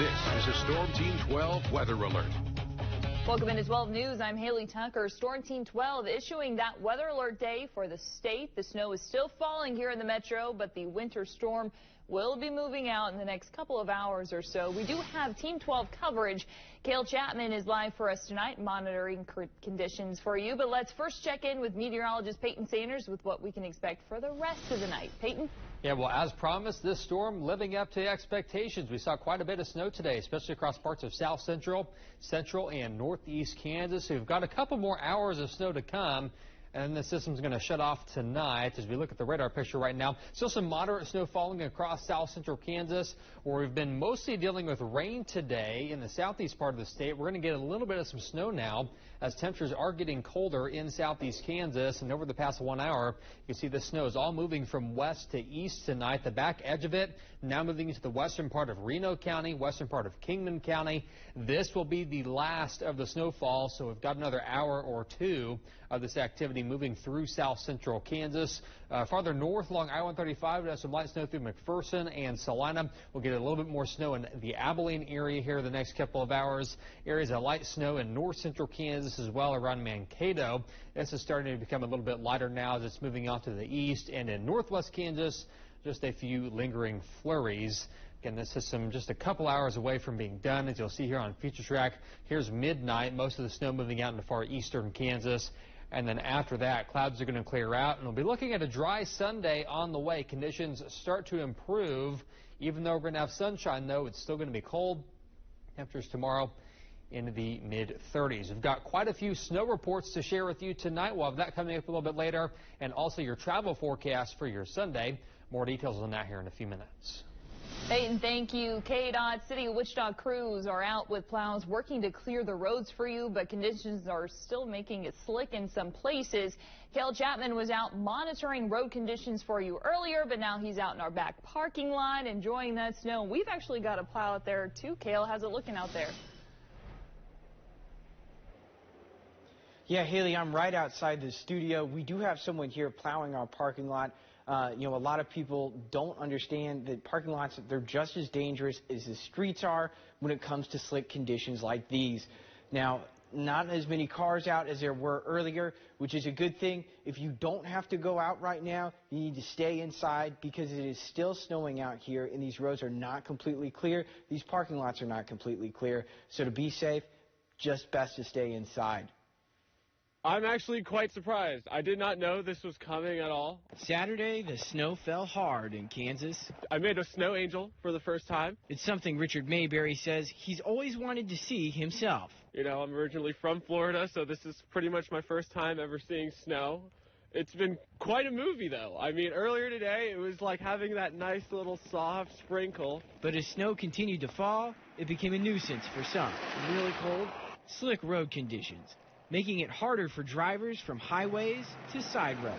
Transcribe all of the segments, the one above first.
This is a Storm Team 12 weather alert. Welcome into 12 News. I'm Haley Tucker. Storm Team 12 issuing that weather alert day for the state. The snow is still falling here in the metro, but the winter storm will be moving out in the next couple of hours or so. We do have Team 12 coverage. Cale Chapman is live for us tonight, monitoring conditions for you. But let's first check in with meteorologist Peyton Sanders with what we can expect for the rest of the night. Peyton? Yeah, well, as promised, this storm living up to expectations. We saw quite a bit of snow today, especially across parts of south central, and northeast Kansas. So we've got a couple more hours of snow to come. And the system's going to shut off tonight. As we look at the radar picture right now, still some moderate snow falling across south central Kansas, where we've been mostly dealing with rain today in the southeast part of the state. We're going to get a little bit of some snow now as temperatures are getting colder in southeast Kansas. And over the past 1 hour, you see the snow is all moving from west to east tonight. The back edge of it now moving into the western part of Reno County, western part of Kingman County. This will be the last of the snowfall, so we've got another hour or two of this activity moving through south central Kansas. Farther north along I-135, we have some light snow through McPherson and Salina. We'll get a little bit more snow in the Abilene area here the next couple of hours. Areas of light snow in north central Kansas as well around Mankato. This is starting to become a little bit lighter now as it's moving off to the east. And in northwest Kansas, just a few lingering flurries. Again, this system just a couple hours away from being done. As you'll see here on Future Track, here's midnight. Most of the snow moving out into far eastern Kansas. And then after that, clouds are going to clear out, and we'll be looking at a dry Sunday on the way. Conditions start to improve. Even though we're going to have sunshine, though, it's still going to be cold. Temperatures tomorrow into the mid-30s. We've got quite a few snow reports to share with you tonight. We'll have that coming up a little bit later, and also your travel forecast for your Sunday. More details on that here in a few minutes. Peyton, thank you. KDOT City of Wichita crews are out with plows working to clear the roads for you, but conditions are still making it slick in some places. Cale Chapman was out monitoring road conditions for you earlier, but now he's out in our back parking lot enjoying that snow. We've actually got a plow out there too. Cale, how's it looking out there? Yeah, Haley, I'm right outside the studio. We do have someone here plowing our parking lot. A lot of people don't understand that parking lots, they're just as dangerous as the streets are when it comes to slick conditions like these. Now, not as many cars out as there were earlier, which is a good thing. If you don't have to go out right now, you need to stay inside because it is still snowing out here and these roads are not completely clear. These parking lots are not completely clear. So to be safe, just best to stay inside. I'm actually quite surprised. I did not know this was coming at all. Saturday, the snow fell hard in Kansas. I made a snow angel for the first time. It's something Richard Mayberry says he's always wanted to see himself. You know, I'm originally from Florida, so this is pretty much my first time ever seeing snow. It's been quite a movie, though. I mean, earlier today, it was like having that nice little soft sprinkle. But as snow continued to fall, it became a nuisance for some. Really cold, slick road conditions, making it harder for drivers from highways to side roads.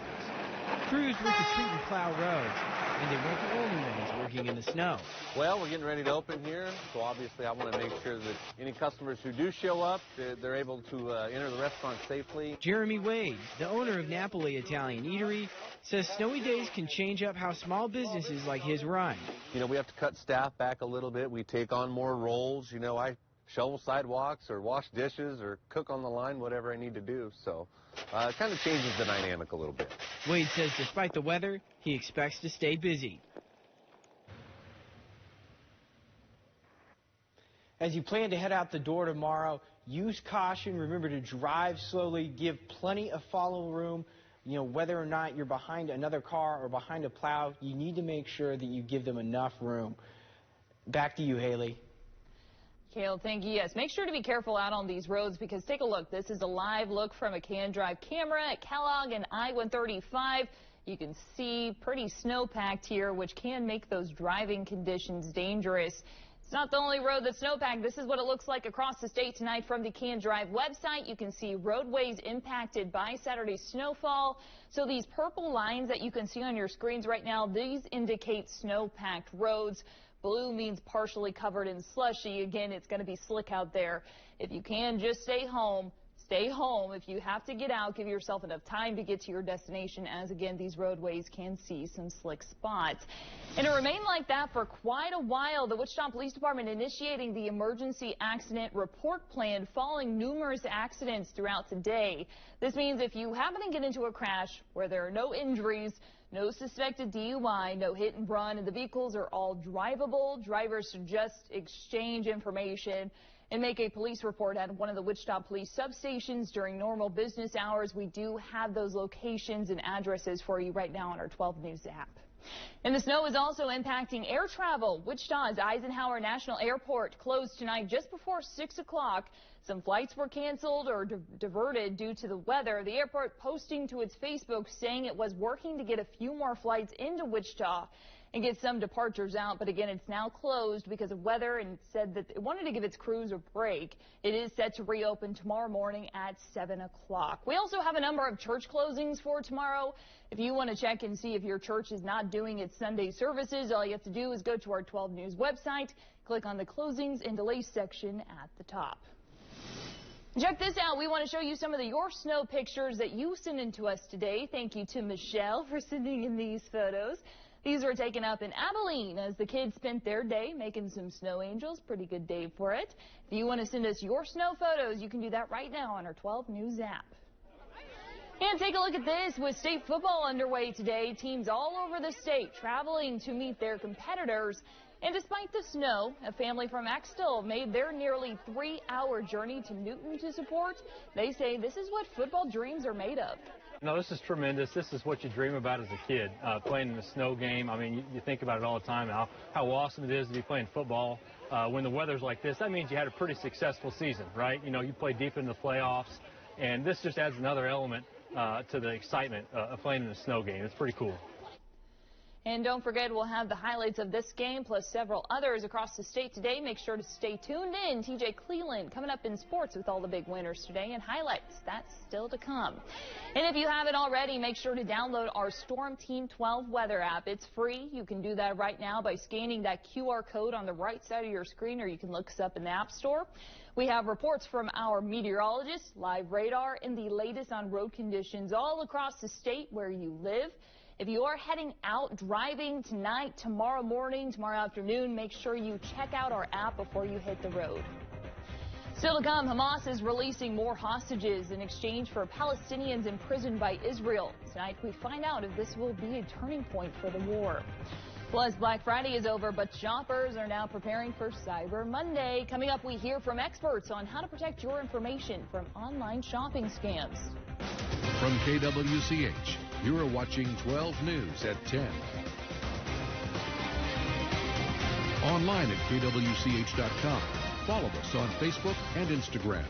Crews work to treat and plow roads, and they weren't the only ones working in the snow. Well, we're getting ready to open here, so obviously I want to make sure that any customers who do show up, they're able to enter the restaurant safely. Jeremy Wade, the owner of Napoli Italian Eatery, says snowy days can change up how small businesses like his run. You know, we have to cut staff back a little bit. We take on more roles. You know, I shovel sidewalks or wash dishes or cook on the line, whatever I need to do. So it kind of changes the dynamic a little bit. Wade says despite the weather, he expects to stay busy. As you plan to head out the door tomorrow, use caution. Remember to drive slowly. Give plenty of follow room. You know, whether or not you're behind another car or behind a plow, you need to make sure that you give them enough room. Back to you, Haley. Cale, thank you. Yes, make sure to be careful out on these roads because take a look. This is a live look from a CanDrive camera at Kellogg and I-135. You can see pretty snow-packed here, which can make those driving conditions dangerous. It's not the only road that's snowpacked. This is what it looks like across the state tonight from the CanDrive website. You can see roadways impacted by Saturday's snowfall. So these purple lines that you can see on your screens right now, these indicate snow-packed roads. Blue means partially covered in slushy. Again, it's going to be slick out there. If you can, just stay home. stay home. If you have to get out, give yourself enough time to get to your destination, as again, these roadways can see some slick spots. And it remained like that for quite a while. The Wichita Police Department initiating the emergency accident report plan following numerous accidents throughout today. This means if you happen to get into a crash where there are no injuries, no suspected DUI, no hit and run, and the vehicles are all drivable, drivers should just exchange information and make a police report at one of the Wichita Police substations during normal business hours. We do have those locations and addresses for you right now on our 12 News app. And the snow is also impacting air travel. Wichita's Eisenhower National Airport closed tonight just before 6 o'clock. Some flights were canceled or diverted due to the weather. The airport posting to its Facebook saying it was working to get a few more flights into Wichita and get some departures out. But again, it's now closed because of weather, and said that it wanted to give its crews a break. It is set to reopen tomorrow morning at 7 o'clock. We also have a number of church closings for tomorrow. If you want to check and see if your church is not doing its Sunday services, all you have to do is go to our 12 News website, click on the closings and delays section at the top. Check this out. We want to show you some of your snow pictures that you sent in to us today. Thank you to Michelle for sending in these photos. These were taken up in Abilene as the kids spent their day making some snow angels. Pretty good day for it. If you want to send us your snow photos, you can do that right now on our 12 News app. And take a look at this. With state football underway today, teams all over the state traveling to meet their competitors. And despite the snow, a family from Axtell made their nearly 3-hour journey to Newton to support. They say this is what football dreams are made of. No, this is tremendous. This is what you dream about as a kid, playing in a snow game. I mean, you think about it all the time, how awesome it is to be playing football when the weather's like this. That means you had a pretty successful season, right? You know, you played deep in the playoffs, and this just adds another element to the excitement of playing in a snow game. It's pretty cool. And don't forget, we'll have the highlights of this game plus several others across the state today. Make sure to stay tuned in. TJ Cleland coming up in sports with all the big winners today and highlights. That's still to come. And if you haven't already, make sure to download our Storm Team 12 weather app. It's free. You can do that right now by scanning that QR code on the right side of your screen, or you can look us up in the App Store. We have reports from our meteorologists, live radar, and the latest on road conditions all across the state where you live. If you are heading out driving tonight, tomorrow morning, tomorrow afternoon, make sure you check out our app before you hit the road. Still to come, Hamas is releasing more hostages in exchange for Palestinians imprisoned by Israel. Tonight, we find out if this will be a turning point for the war. Plus, Black Friday is over, but shoppers are now preparing for Cyber Monday. Coming up, we hear from experts on how to protect your information from online shopping scams. From KWCH, you are watching 12 News at 10. Online at kwch.com. Follow us on Facebook and Instagram.